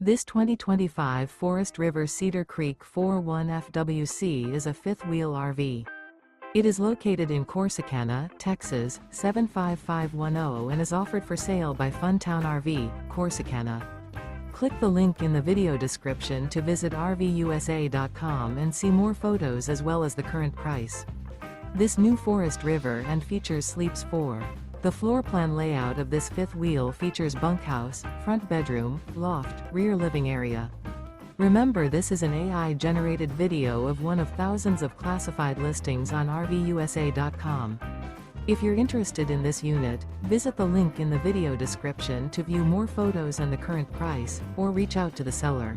This 2025 Forest River Cedar Creek 41 FWC is a fifth-wheel RV. It is located in Corsicana, Texas, 75510 and is offered for sale by Funtown RV, Corsicana. Click the link in the video description to visit RVUSA.com and see more photos as well as the current price. This new Forest River and features sleeps 4. The floor plan layout of this fifth wheel features bunkhouse, front bedroom, loft, rear living area. Remember, this is an AI-generated video of one of thousands of classified listings on RVUSA.com. If you're interested in this unit, visit the link in the video description to view more photos and the current price, or reach out to the seller.